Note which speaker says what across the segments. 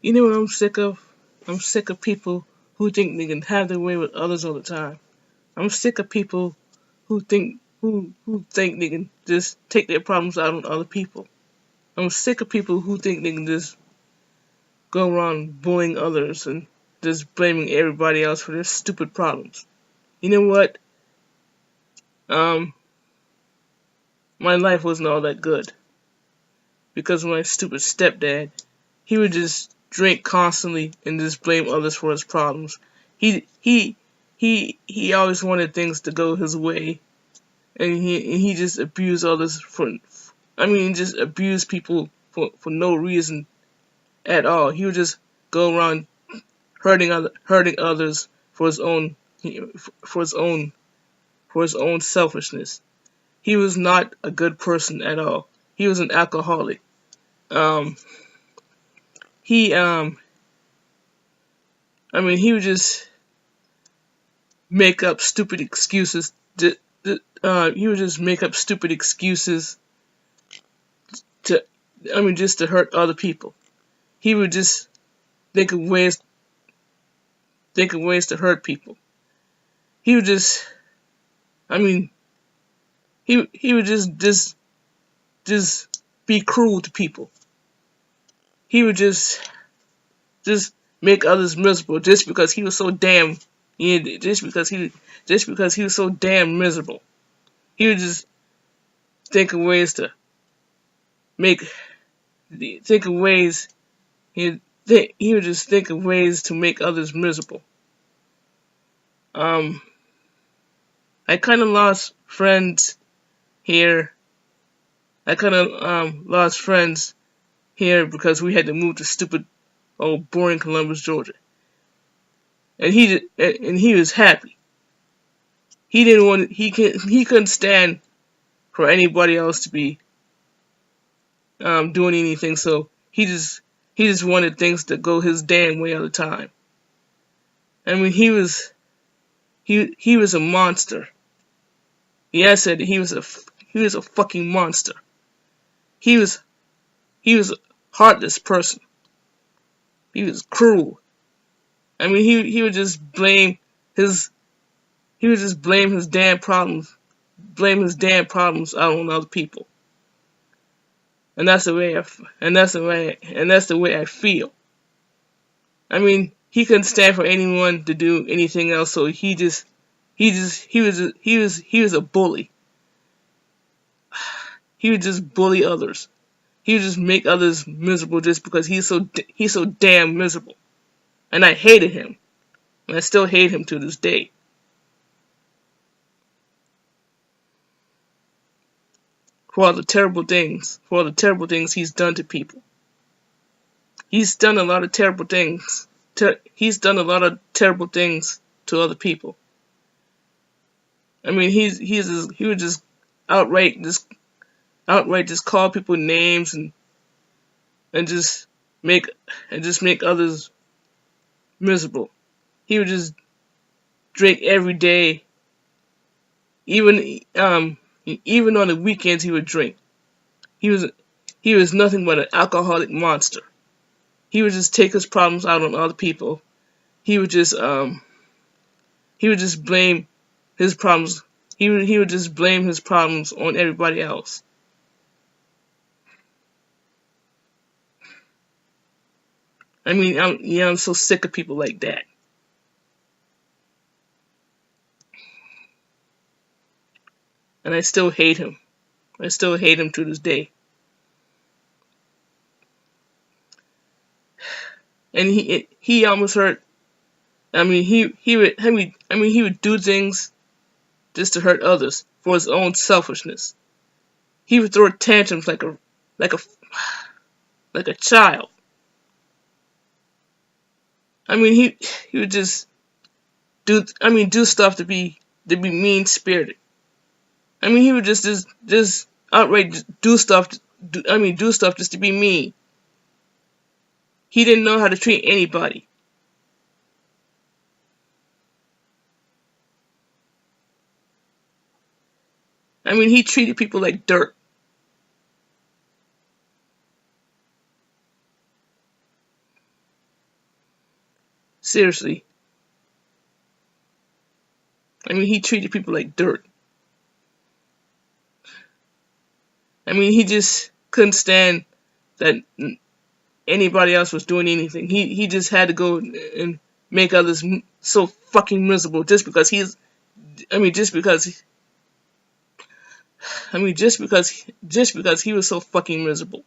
Speaker 1: You know what I'm sick of? I'm sick of people who think they can have their way with others all the time. I'm sick of people who think they can just take their problems out on other people. I'm sick of people who think they can just go around bullying others and just blaming everybody else for their stupid problems. You know what? Um, my life wasn't all that good because of my stupid stepdad. He would just drink constantly and just blame others for his problems. He always wanted things to go his way, and he just abused others for. I mean, just abused people for no reason at all. He would just go around hurting others for his own for his own for his own selfishness. He was not a good person at all. He was an alcoholic. Um, he I mean, he would just make up stupid excuses. He would just make up stupid excuses to, just to hurt other people. He would just think of ways, to hurt people. He would just, I mean, he would just be cruel to people. He would just make others miserable just because he was so damn, just because he was so damn miserable. He would just think of ways to make think of ways he would just think of ways to make others miserable. Um, I kind of lost friends here. I kind of lost friends here because we had to move to stupid, old, boring Columbus, Georgia, and he was happy. He didn't want he couldn't stand for anybody else to be doing anything, so he just wanted things to go his damn way all the time. I mean, he was a monster. Yeah, I said he was a fucking monster. He was a heartless person. He was cruel. I mean, he would just blame his damn problems, out on other people, and that's the way I feel. I mean, he couldn't stand for anyone to do anything else, so he was a bully. He would just bully others. He would just make others miserable just because he's so damn miserable. And I hated him. And I still hate him to this day. For all the terrible things he's done to people. He's done a lot of terrible things. He's done a lot of terrible things to other people. I mean, he would just outright just call people names and just make others miserable. He would just drink every day. Even on the weekends he would drink. He was nothing but an alcoholic monster. He would just take his problems out on other people. He would just blame his problems. He would just blame his problems on everybody else. I mean, I'm so sick of people like that. And I still hate him. I still hate him to this day. And he almost hurt. I mean, he would do things just to hurt others for his own selfishness. He would throw tantrums like a child. I mean, he would just do stuff to be mean spirited. I mean, he would just outright do stuff. Do stuff just to be mean. He didn't know how to treat anybody. I mean, he treated people like dirt. Seriously. I mean, he treated people like dirt. I mean, he just couldn't stand that anybody else was doing anything. He just had to go and make others so fucking miserable just because he's. I mean, just because. I mean, just because he was so fucking miserable.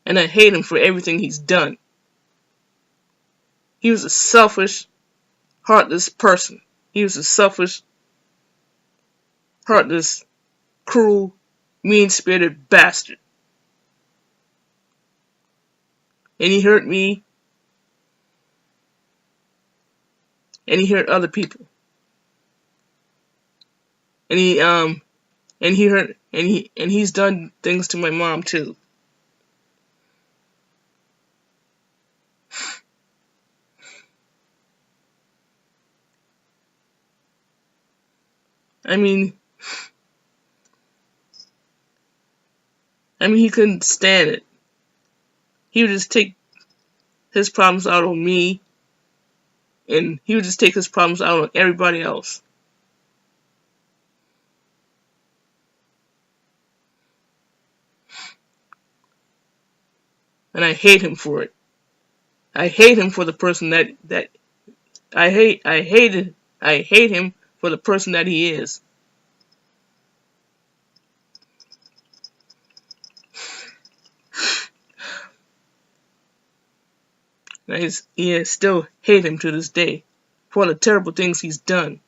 Speaker 1: And I hate him for everything he's done. He was a selfish, heartless person. He was a selfish, heartless, cruel, mean-spirited bastard. And he hurt me. And he hurt other people. And he's done things to my mom too. I mean, he couldn't stand it. He would just take his problems out on me, and he would just take his problems out on everybody else. And I hate him for it. I hate him for the person that I hate him for the person that he is. And I still hate him to this day for the terrible things he's done.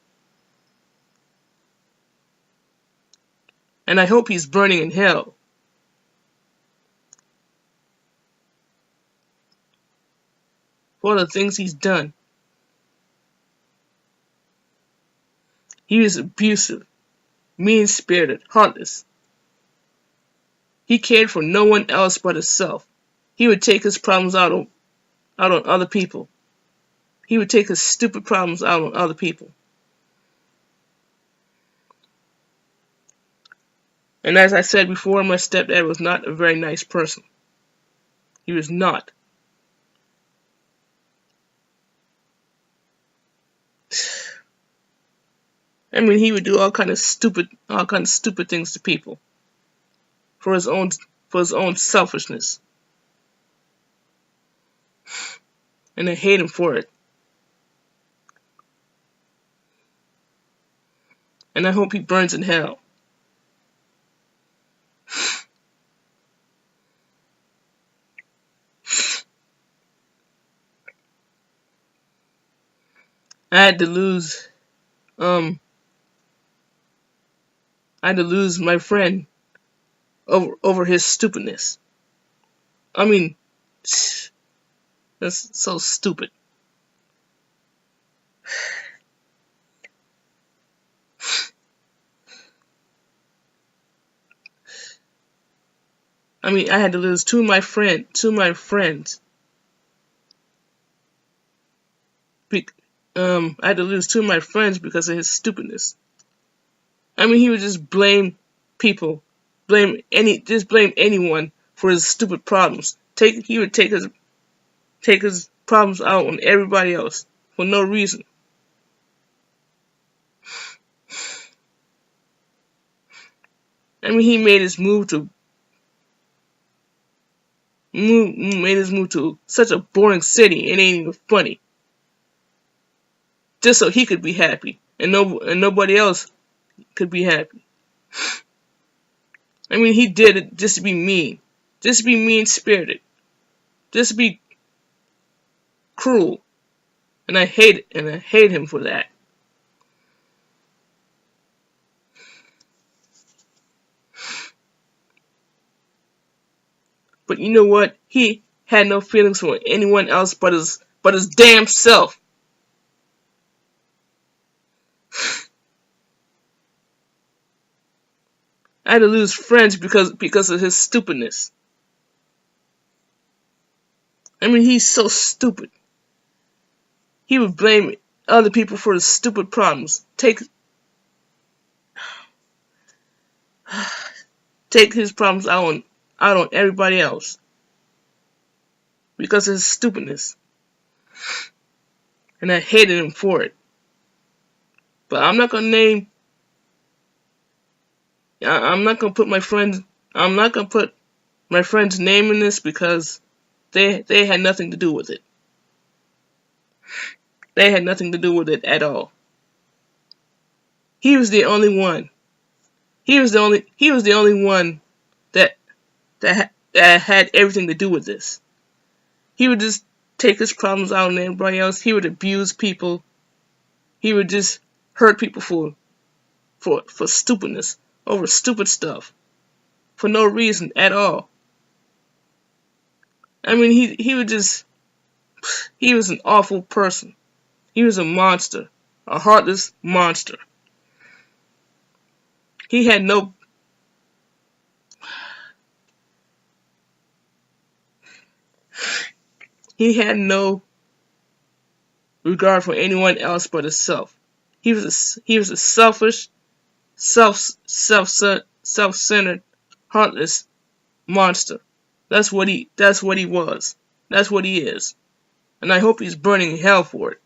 Speaker 1: And I hope he's burning in hell. For the things he's done. He was abusive, mean-spirited, heartless. He cared for no one else but himself. He would take his problems out on other people. He would take his stupid problems out on other people. And as I said before, my stepdad was not a very nice person. He was not. I mean, he would do all kind of stupid things to people for his own selfishness. And I hate him for it. And I hope he burns in hell. I had to lose my friend over his stupidness. I mean, that's so stupid. I mean, I had to lose two of my friends. I had to lose two of my friends because of his stupidness. I mean, he would just blame people, blame anyone for his stupid problems. He would take his problems out on everybody else for no reason. I mean, he made his move to such a boring city. It ain't even funny. Just so he could be happy, and nobody else could be happy. I mean, he did it just to be mean, just to be mean-spirited, just to be cruel, and I hate him for that. But you know what? He had no feelings for anyone else but his damn self. I had to lose friends because of his stupidness. I mean, he's so stupid. He would blame other people for his stupid problems. take his problems out on everybody else because of his stupidness, and I hated him for it. But I'm not gonna name. I'm not gonna put my friends. I'm not gonna put my friend's name in this because they had nothing to do with it. They had nothing to do with it at all. He was the only one. He was the only one that had everything to do with this. He would just take his problems out on everybody else. He would abuse people. He would just hurt people for stupidness, over stupid stuff, for no reason at all. I mean, he was an awful person. He was a monster, a heartless monster. He had no regard for anyone else but himself. He was a selfish, self-centered, heartless monster. That's what he was. That's what he is. And I hope he's burning in hell for it.